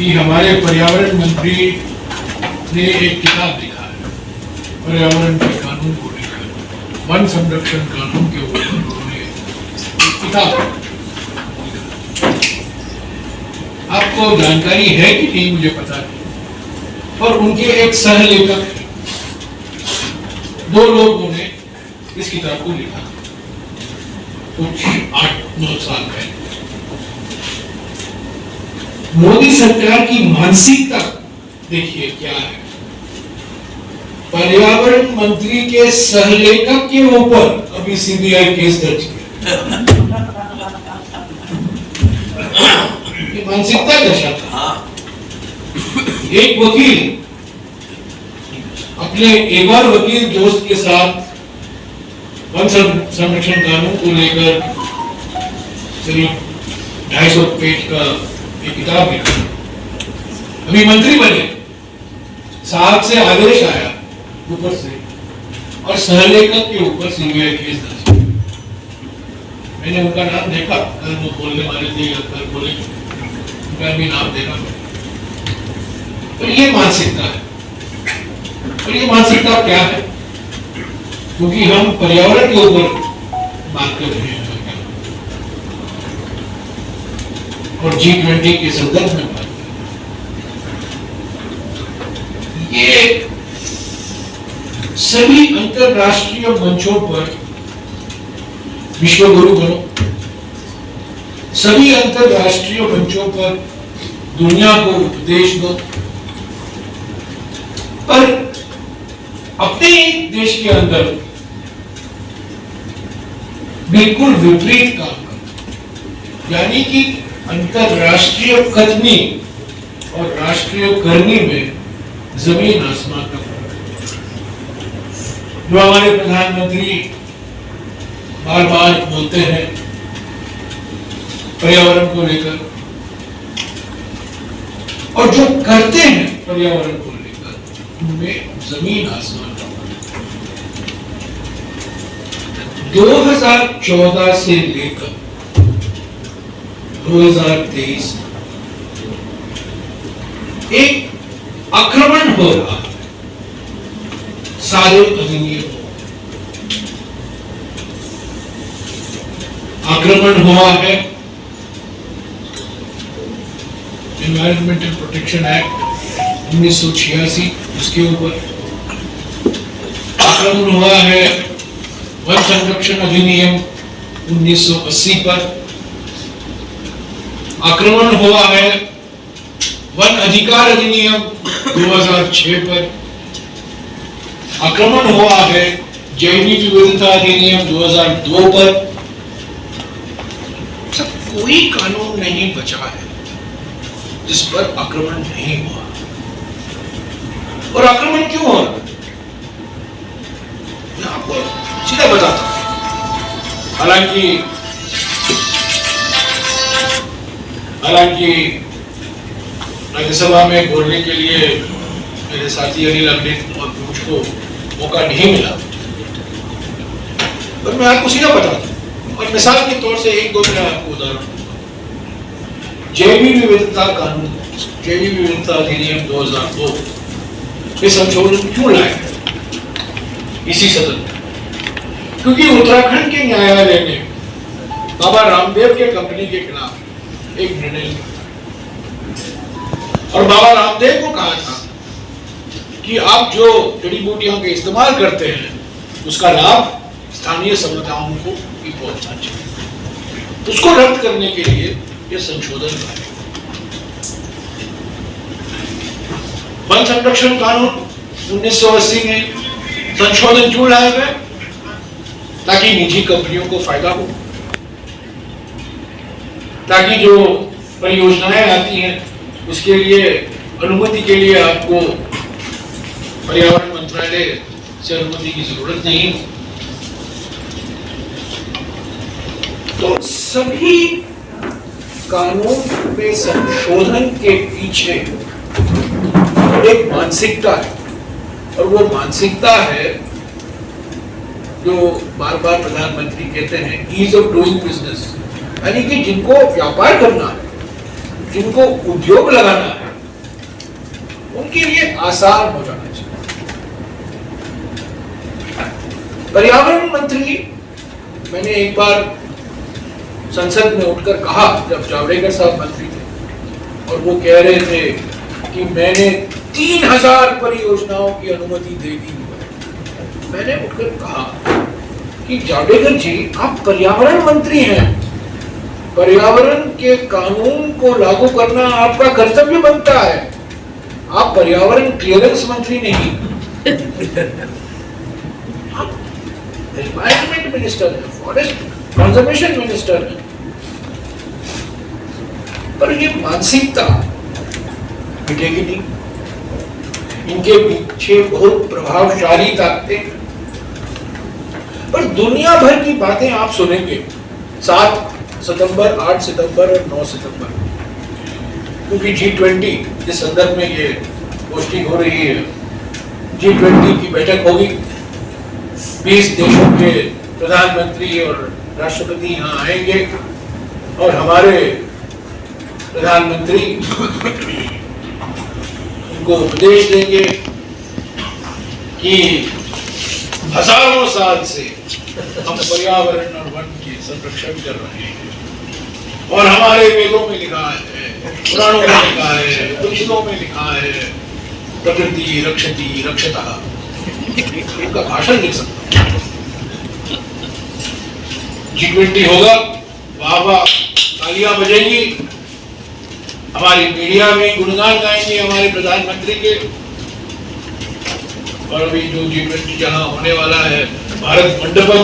कि हमारे पर्यावरण मंत्री ने एक किताब लिखा है पर्यावरण के कानून को लेकर, वन संरक्षण कानून के ऊपर उन्होंने एक किताब लिखा। आपको जानकारी है कि नहीं मुझे पता नहीं, और उनके एक सह लेखक हैं। 2 लोगों ने इस किताब को लिखा कुछ 8-9 साल पहले। मोदी सरकार की मानसिकता देखिए क्या है। पर्यावरण मंत्री के सहलेखक के ऊपर अभी सीबीआई केस दर्ज किया। ये मानसिकता दशा था। एक वकील अपने एक और वकील दोस्त के साथ वन संरक्षण कानून को लेकर करीब 250 पेज का एक किताब लिखा। अभी मंत्री बने, साहब से आदेश आया ऊपर से और सहलेखक के ऊपर सीबीआई केस दर्ज। मैंने उनका नाम देखा, कल वो बोलने वाले थे, कल बोले, उनका भी नाम देखा। और ये मानसिकता है। और ये मानसिकता क्या है? क्योंकि हम पर्यावरण के ऊपर बात कर रहे हैं और G20 के संदर्भ में बात कर रहे हैं। ये सभी अंतरराष्ट्रीय मंचों पर विश्व गुरु बनो, सभी अंतरराष्ट्रीय मंचों पर दुनिया को उपदेश दो, पर अपने ही देश के अंदर बिल्कुल विपरीत काम करो। यानी कि अंतरराष्ट्रीय कदमी और राष्ट्रीय करनी में जमीन आसमान का फर्क है। जो हमारे प्रधानमंत्री बार बार बोलते हैं पर्यावरण को लेकर, और जो करते हैं पर्यावरण को लेकर, उनमें जमीन आसमान का फर्क है। 2014 से लेकर 2023 एक आक्रमण हो रहा है सारे अधिनियम। आक्रमण हुआ है एनवायरमेंटल प्रोटेक्शन एक्ट 1986, उसके ऊपर आक्रमण हुआ है वन संरक्षण अधिनियम 1980 पर, आक्रमण हुआ है वन अधिकार अधिनियम 2006 पर, आक्रमण हुआ है जैविक विविधता अधिनियम 2002 पर। सब कोई कानून नहीं बचा है जिस पर आक्रमण नहीं हुआ। और आक्रमण क्यों हो रहा है मैं आपको सीधा बताता हूं। हालांकि राज्यसभा में बोलने के लिए मेरे साथी अनिल अग्निक और मुझको मौका नहीं मिला, पर मैं आपको सीधा बताता हूं। और मिसाल के तौर से 1-2 मैं आपको उदाहरण दूंगा। जैविक विविधता कानून, जैविक विविधता अधिनियम 2002 में संशोधन क्यों लाया इसी सदन में? क्योंकि उत्तराखंड के न्यायालय ने बाबा रामदेव के कंपनी के खिलाफ एक निर्णय लिया और बाबा रामदेव को कहा था कि आप जो जड़ी बूटियों के इस्तेमाल करते हैं उसका लाभ स्थानीय समुदायों को भी पहुंचना चाहिए। उसको रद्द करने के लिए यह संशोधन लाया। वन संरक्षण कानून 1980 में संशोधन क्यों लाए गए? ताकि निजी कंपनियों को फायदा हो, ताकि जो परियोजनाएं आती हैं उसके लिए अनुमति के लिए आपको पर्यावरण मंत्रालय से अनुमति की जरूरत नहीं। तो सभी कानून में संशोधन के पीछे एक मानसिकता है, और वो मानसिकता है जो बार बार प्रधानमंत्री कहते हैं ईज ऑफ डूइंग बिजनेस। यानी कि जिनको व्यापार करना है, जिनको उद्योग लगाना है, उनके लिए आसान हो जाना चाहिए। पर्यावरण मंत्री, मैंने एक बार संसद में उठकर कहा जब जावड़ेकर साहब मंत्री थे और वो कह रहे थे कि मैंने 3000 परियोजनाओं की अनुमति दे दी। मैंने उठकर कहा कि जावड़ेकर जी, आप पर्यावरण मंत्री हैं, पर्यावरण के कानून को लागू करना आपका कर्तव्य बनता है, आप पर्यावरण क्लियरेंस मंत्री नहीं। आप एनवायरमेंट मिनिस्टर है, फॉरेस्ट कंजर्वेशन मिनिस्टर है। पर ये मानसिकता मिटेगी नहीं, इनके पीछे बहुत प्रभावशाली ताकतें, पर दुनिया भर की बातें आप सुनेंगे 7 सितंबर, 8 सितंबर और 9 सितंबर, क्योंकि G20 जिस संदर्भ में ये गोष्ठी हो रही है, G20 की बैठक होगी, 20 देशों के प्रधानमंत्री और राष्ट्रपति यहाँ आएंगे और हमारे प्रधानमंत्री उनको उपदेश देंगे कि हजारों साल से हम पर्यावरण और वन के संरक्षण कर रहे हैं और हमारे वेदों में लिखा है, पुराणों में लिखा है, उपनिषदों में लिखा है, प्रकृति रक्षति रक्षतः। उनका भाषण लिख सकता हूं। G20 होगा, वाह वाह तालियां बजेंगी, हमारी मीडिया में गुणगान गाएंगे हमारे प्रधानमंत्री के। और अभी जो G20 जहां होने वाला है भारत मंडपम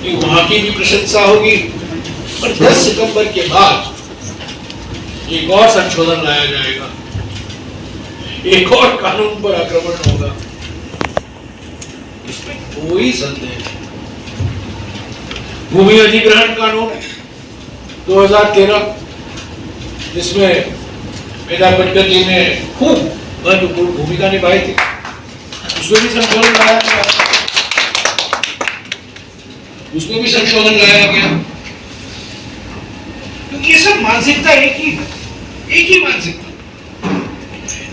की, वहां की भी प्रशंसा होगी। और 10 सितंबर के बाद एक और संशोधन लाया जाएगा, एक और कानून पर आक्रमण होगा, इसमें कोई संदेह नहीं। भूमि अधिग्रहण कानून 2013, जिसमें मेधा पटकर जी ने खूब महत्वपूर्ण भूमिका निभाई थी, उसमें भी संशोधन लाया गया, क्योंकि ये सब मानसिकता एक ही मानसिकता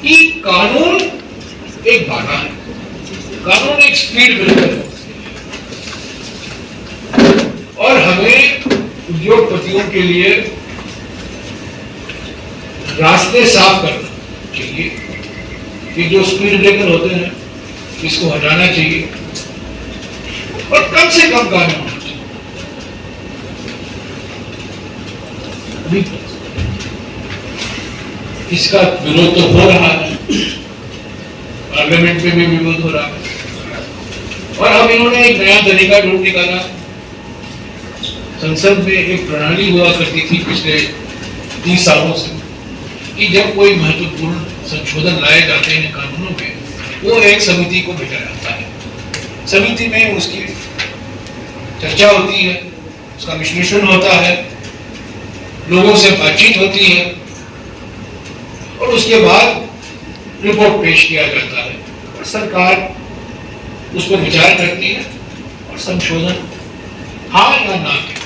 कि कानून एक बाधा है, कानून एक स्पीड ब्रेकर है और हमें उद्योगपतियों के लिए रास्ते साफ करना चाहिए कि जो स्पीड ब्रेकर होते हैं इसको हटाना चाहिए और कम से कम कानून होना चाहिए। अभी इसका विरोध तो हो रहा है, पार्लियामेंट में भी विरोध हो रहा है और अब इन्होंने एक नया तरीका ढूंढ निकाला। संसद में एक प्रणाली हुआ करती थी पिछले 30 सालों से कि जब कोई महत्वपूर्ण संशोधन लाए जाते हैं कानूनों में, वो एक समिति को भेजा जाता है, समिति में उसकी चर्चा होती है, उसका विश्लेषण होता है, लोगों से बातचीत होती है और उसके बाद रिपोर्ट पेश किया जाता है और सरकार उस पर विचार करती है और संशोधन हाँ या ना के।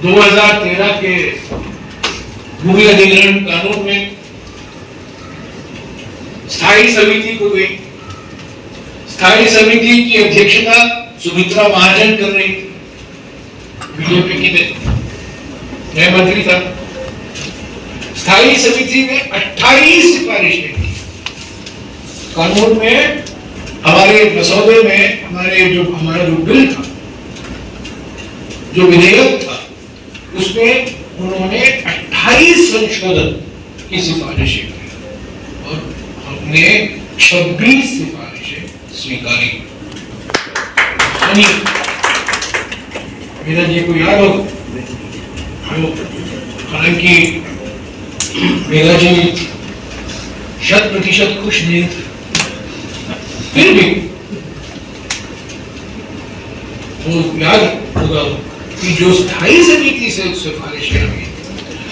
2013 के भूमि अधिग्रहण कानून में स्थायी समिति को गई, स्थायी समिति की अध्यक्षता सुमित्रा महाजन कर रही थी, बीजेपी की नया मंत्री था। स्थायी समिति में 28 सिफारिशें की। कानून में हमारे मसौदे में हमारा जो बिल था, जो विधेयक था, उसमें उन्होंने 28 संशोधन की सिफारिशें की और हमने 26 सिफारिशें स्वीकारी। मेरा जी को याद हो, हालांकि मेरा जी 100% खुश नहीं थे, फिर भी वो याद होगा कि जो स्थायी समिति से सिफारिशें हुई,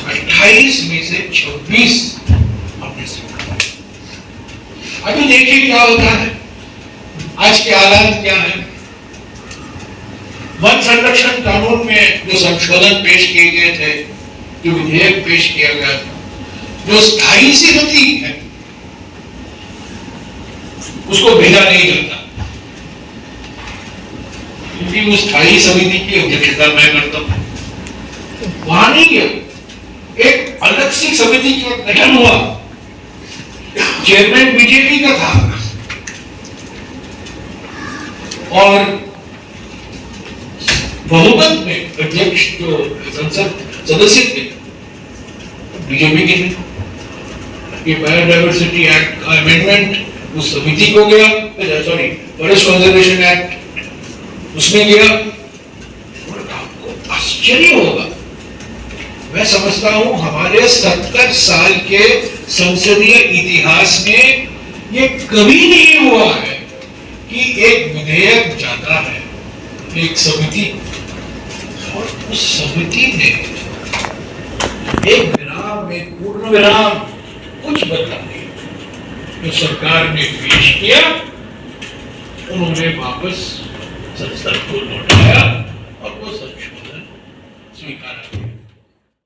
28 में से 26 हमने स्वीकार। अभी देखिए क्या होता है, आज के हालात क्या है। वन संरक्षण कानून में जो संशोधन पेश किए गए थे, जो विधेयक पेश किया गया था, जो स्थायी समिति है उसको भेजा नहीं जाता, क्योंकि उस स्थायी समिति की अध्यक्षता मैं करता हूं। वहां नहीं गया, एक अलग सी समिति का गठन हुआ, चेयरमैन बीजेपी का था और बहुमत में अध्यक्ष जो संसद सदस्य थे बीजेपी के थे। ये बायोडाइवर्सिटी एक्ट का अमेंडमेंट उस समिति को गया, सॉरी फॉरेस्ट कंजर्वेशन एक्ट उसमें गया। और आपको आश्चर्य होगा, मैं समझता हूं हमारे 70 साल के संसदीय इतिहास में ये कभी नहीं हुआ है कि एक विधेयक जाता है एक समिति और उस समिति ने एक विराम में पूर्ण विराम कुछ बदला नहीं, जो सरकार ने पेश किया उन्होंने वापस संसद को लौटाया और वो संशोधन स्वीकार किया।